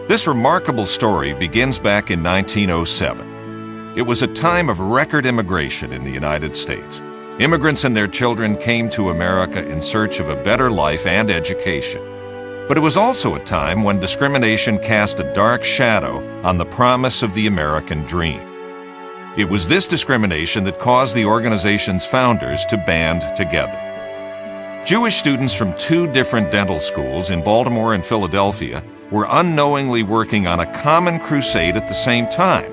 This remarkable story begins back in 1907. It was a time of record immigration in the United States. Immigrants and their children came to America in search of a better life and education. But it was also a time when discrimination cast a dark shadow on the promise of the American dream. It was this discrimination that caused the organization's founders to band together. Jewish students from two different dental schools in Baltimore and Philadelphia were unknowingly working on a common crusade at the same time.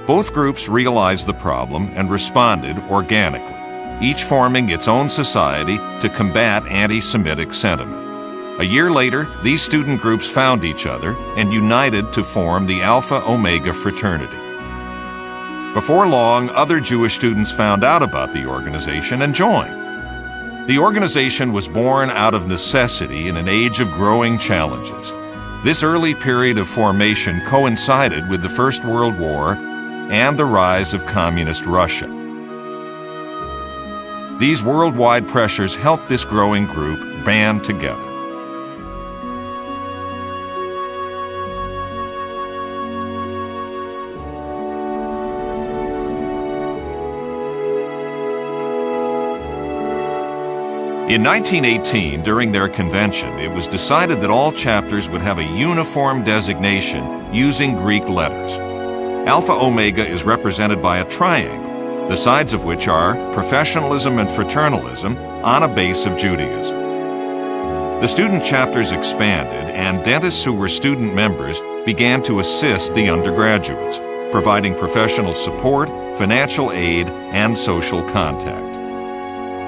Both groups realized the problem and responded organically, each forming its own society to combat anti-Semitic sentiment. A year later, these student groups found each other and united to form the Alpha Omega fraternity. Before long, other Jewish students found out about the organization and joined. The organization was born out of necessity in an age of growing challenges. This early period of formation coincided with the First World War and the rise of Communist Russia. These worldwide pressures helped this growing group band together. In 1918, during their convention, it was decided that all chapters would have a uniform designation using Greek letters. Alpha Omega is represented by a triangle, the sides of which are professionalism and fraternalism on a base of Judaism. The student chapters expanded, and dentists who were student members began to assist the undergraduates, providing professional support, financial aid, and social contact.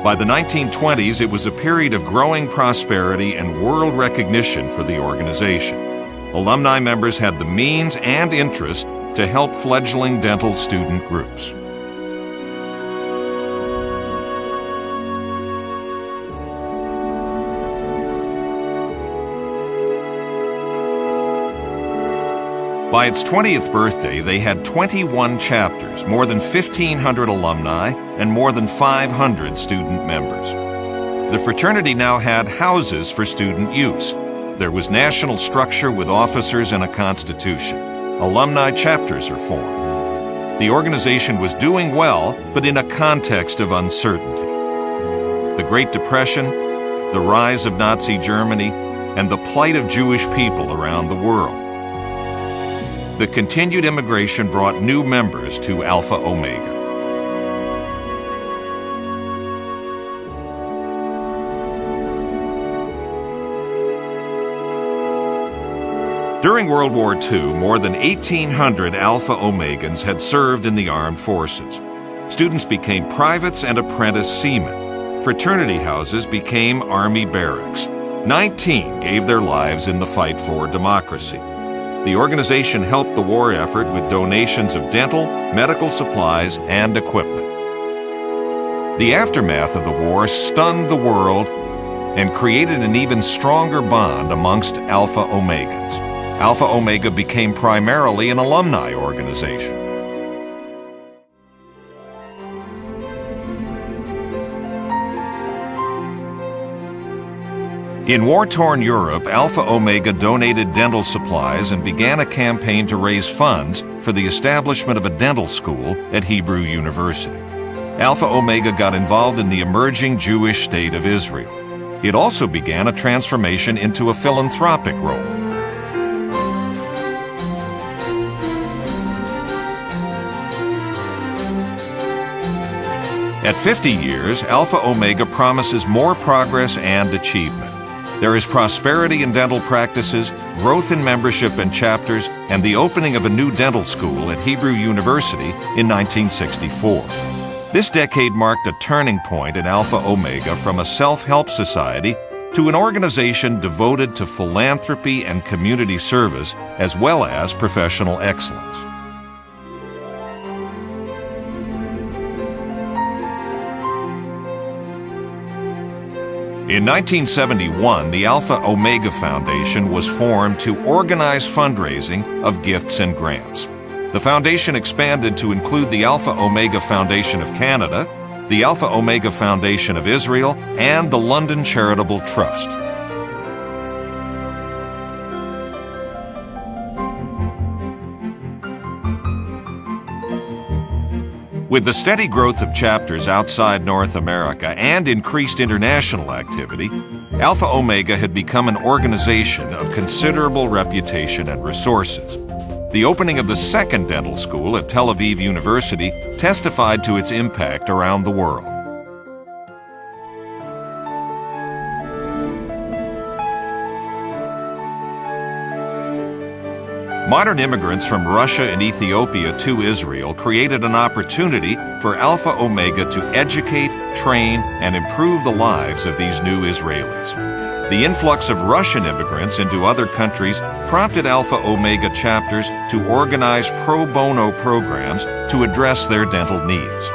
By the 1920s, it was a period of growing prosperity and world recognition for the organization. Alumni members had the means and interest to help fledgling dental student groups. By its 20th birthday, they had 21 chapters, more than 1,500 alumni, and more than 500 student members. The fraternity now had houses for student use. There was national structure with officers and a constitution. Alumni chapters are formed. The organization was doing well, but in a context of uncertainty. The Great Depression, the rise of Nazi Germany, and the plight of Jewish people around the world. The continued immigration brought new members to Alpha Omega. During World War II, more than 1,800 Alpha Omegans had served in the armed forces. Students became privates and apprentice seamen. Fraternity houses became army barracks. 19 gave their lives in the fight for democracy. The organization helped the war effort with donations of dental, medical supplies, and equipment. The aftermath of the war stunned the world and created an even stronger bond amongst Alpha Omegans. Alpha Omega became primarily an alumni organization. In war-torn Europe, Alpha Omega donated dental supplies and began a campaign to raise funds for the establishment of a dental school at Hebrew University. Alpha Omega got involved in the emerging Jewish state of Israel. It also began a transformation into a philanthropic role. At 50 years, Alpha Omega promises more progress and achievement. There is prosperity in dental practices, growth in membership and chapters, and the opening of a new dental school at Hebrew University in 1964. This decade marked a turning point in Alpha Omega from a self-help society to an organization devoted to philanthropy and community service, as well as professional excellence. In 1971, the Alpha Omega Foundation was formed to organize fundraising of gifts and grants. The foundation expanded to include the Alpha Omega Foundation of Canada, the Alpha Omega Foundation of Israel, and the London Charitable Trust. With the steady growth of chapters outside North America and increased international activity, Alpha Omega had become an organization of considerable reputation and resources. The opening of the second dental school at Tel Aviv University testified to its impact around the world. Modern immigrants from Russia and Ethiopia to Israel created an opportunity for Alpha Omega to educate, train, and improve the lives of these new Israelis. The influx of Russian immigrants into other countries prompted Alpha Omega chapters to organize pro bono programs to address their dental needs.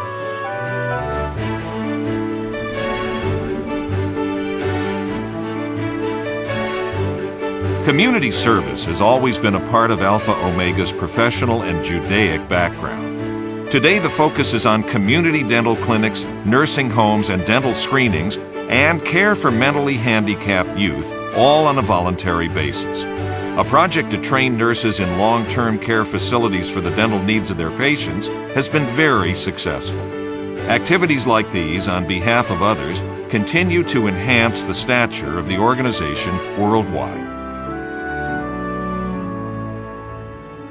Community service has always been a part of Alpha Omega's professional and Judaic background. Today, the focus is on community dental clinics, nursing homes and dental screenings, and care for mentally handicapped youth, all on a voluntary basis. A project to train nurses in long-term care facilities for the dental needs of their patients has been very successful. Activities like these, on behalf of others, continue to enhance the stature of the organization worldwide.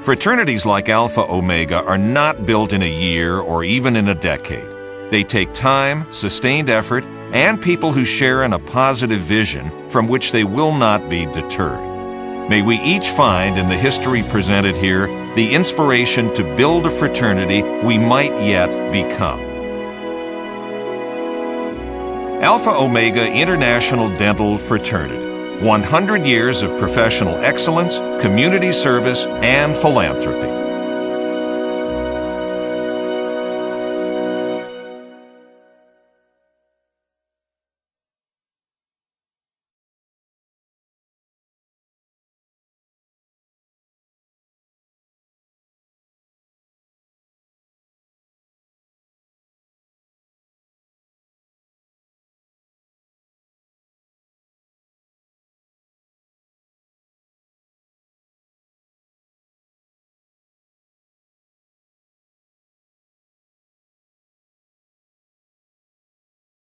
Fraternities like Alpha Omega are not built in a year or even in a decade. They take time, sustained effort, and people who share in a positive vision from which they will not be deterred. May we each find in the history presented here the inspiration to build a fraternity we might yet become. Alpha Omega International Dental Fraternity. 100 years of professional excellence, community service, and philanthropy.